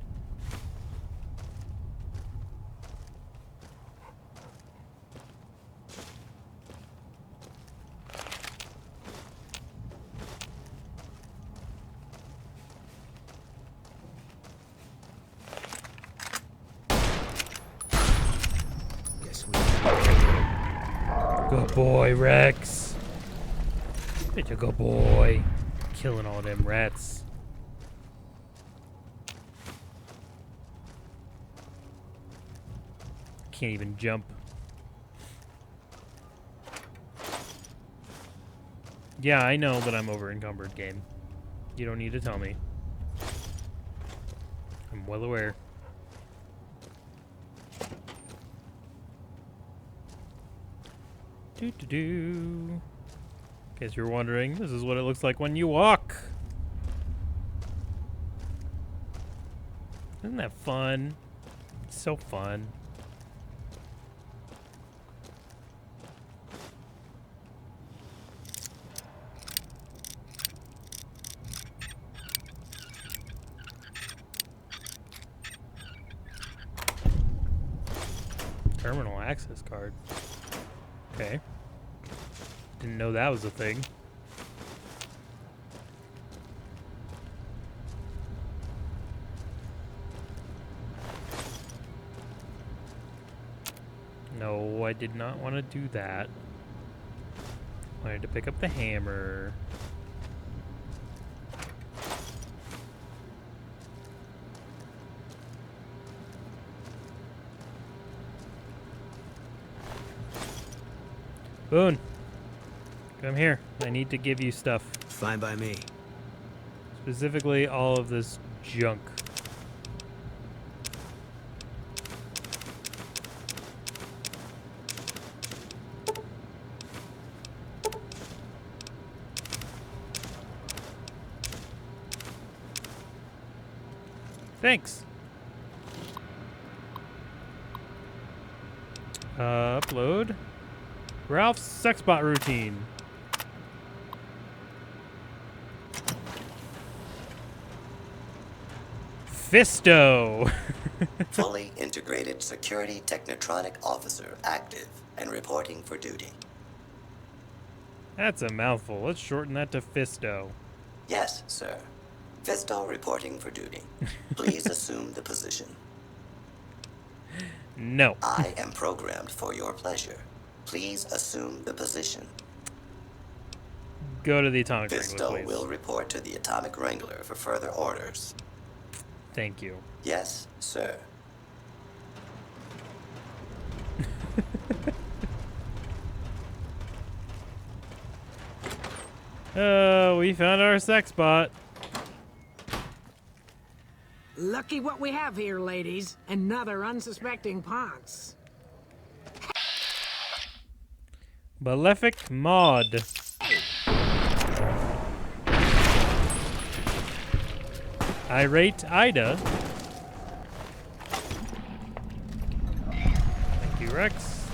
A: Good boy, Rex. Such a good boy. Killing all them rats. Can't even jump. Yeah, I know that I'm over encumbered, game. You don't need to tell me. I'm well aware. In case you're wondering, this is what it looks like when you walk. Isn't that fun? It's so fun. Terminal access card. Okay. Didn't know that was a thing. No, I did not want to do that. I wanted to pick up the hammer. Boone, come here. I need to give you stuff.
N: Fine by me.
A: Specifically, all of this junk. Thanks. Upload. Ralph's Sexbot routine. Fisto.
U: Fully integrated security technotronic officer active and reporting for duty.
A: That's a mouthful. Let's shorten that to Fisto.
U: Yes, sir. Fisto reporting for duty. Please assume the position.
A: No.
U: I am programmed for your pleasure. Please assume the position.
A: Go to the Atomic Wrangler,
U: Fisto
A: please.
U: will report to the Atomic Wrangler for further orders.
A: Thank you.
U: Yes, sir.
A: We found our sex bot.
V: Lucky what we have here, ladies. Another unsuspecting Ponce.
A: Malefic Mod. Irate Ida. Thank you, Rex.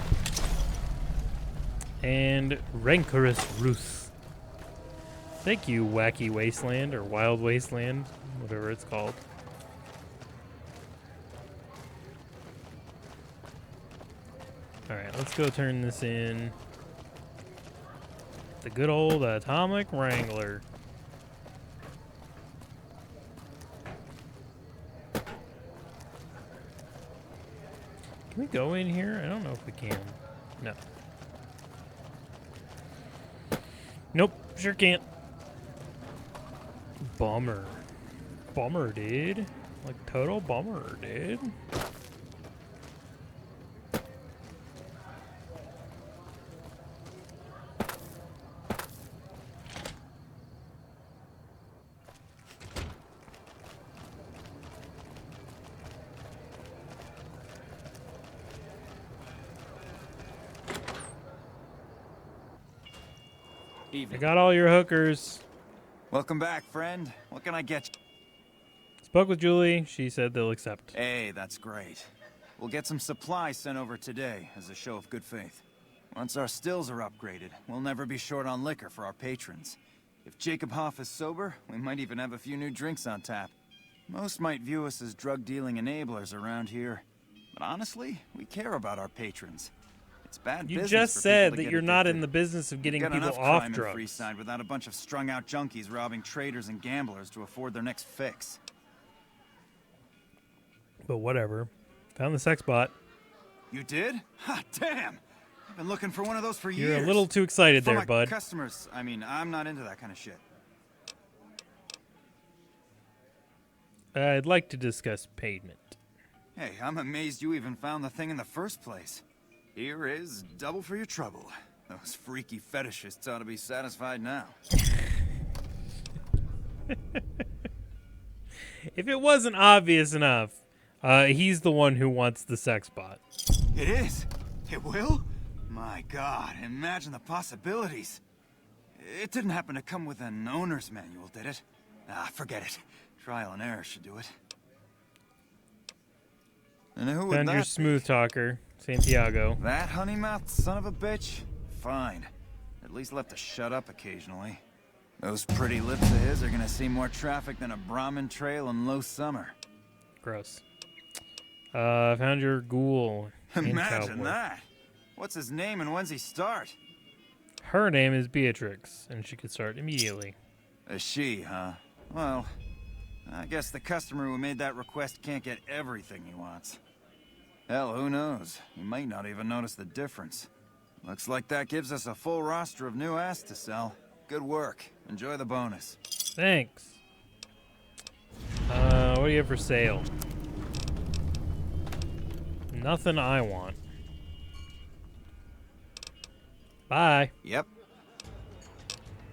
A: And Rancorous Ruth. Thank you, Wacky Wasteland, or Wild Wasteland, whatever it's called. Alright, let's go turn this in. The good old Atomic Wrangler. Can we go in here? I don't know if we can. No. Nope, sure can't. Bummer. Bummer, dude. Like, total bummer, dude. I got all your hookers.
C: Welcome back, friend. What can I get you?
A: Spoke with Julie. She said they'll accept.
C: Hey, that's great. We'll get some supplies sent over today as a show of good faith. Once our stills are upgraded, we'll never be short on liquor for our patrons. If Jacob Hoff is sober, we might even have a few new drinks on tap. Most might view us as drug-dealing enablers around here. But honestly, we care about our patrons. It's bad
A: You
C: business
A: just
C: for
A: said
C: people to
A: that
C: get
A: you're not in
C: addicted.
A: the business of getting
C: We've got
A: people
C: enough
A: off
C: crime in
A: drugs.
C: Freeside without a bunch of strung-out junkies robbing traders and gamblers to afford their next fix.
A: But whatever. Found the sex bot.
C: You did? Ha, damn! I've been looking for one of those for years.
A: You're a little too excited
C: For
A: there,
C: my
A: bud.
C: Customers, I mean, I'm not into that kind of shit.
A: I'd like to discuss payment.
C: Hey, I'm amazed you even found the thing in the first place. Here is double for your trouble. Those freaky fetishists ought to be satisfied now.
A: If it wasn't obvious enough, he's the one who wants the sex bot.
C: It is? It will? My God, imagine the possibilities. It didn't happen to come with an owner's manual, did it? Ah, forget it. Trial and error should do it. And who would
A: Found your
C: that
A: smooth talker, Santiago.
C: That honey-mouthed son of a bitch? Fine. At least left to shut up occasionally. Those pretty lips of his are gonna see more traffic than a Brahmin trail in low summer.
A: Gross. Found your ghoul.
C: Imagine
A: cowboy.
C: that. What's his name and when's he start?
A: Her name is Beatrix, and she could start immediately.
C: A she, huh? Well, I guess the customer who made that request can't get everything he wants. Hell, who knows? He might not even notice the difference. Looks like that gives us a full roster of new ass to sell. Good work. Enjoy the bonus.
A: Thanks. What do you have for sale? Nothing I want. Bye.
C: Yep.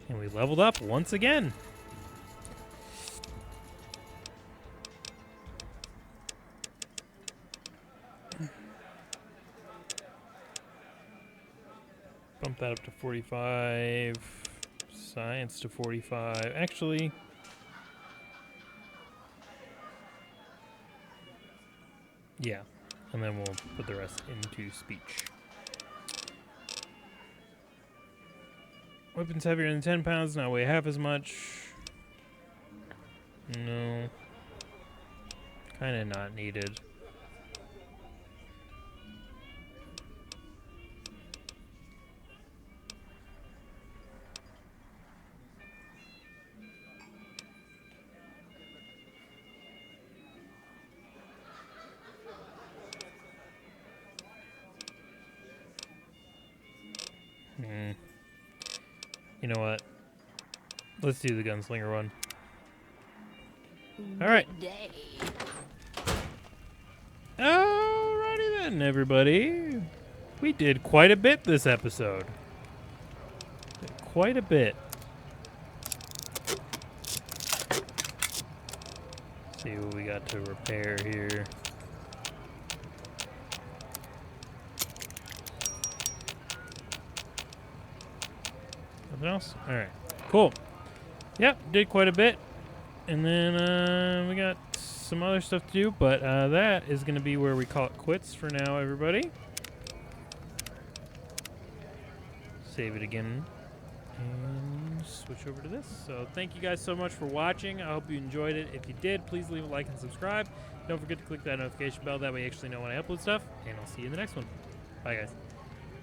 A: And we leveled up once again. Bump that up to 45. Science to 45. Actually, yeah. And then we'll put the rest into speech. Weapons heavier than 10 pounds, now weigh half as much. No. Kind of not needed. You know what? Let's do the gunslinger one. Alright. Alrighty then, everybody. We did quite a bit this episode. Quite a bit. See what we got to repair here. Nothing else? Alright. Cool. Yep, did quite a bit. And then we got some other stuff to do, but that is going to be where we call it quits for now, everybody. Save it again. And switch over to this. So thank you guys so much for watching. I hope you enjoyed it. If you did, please leave a like and subscribe. Don't forget to click that notification bell. That way you actually know when I upload stuff. And I'll see you in the next one. Bye, guys.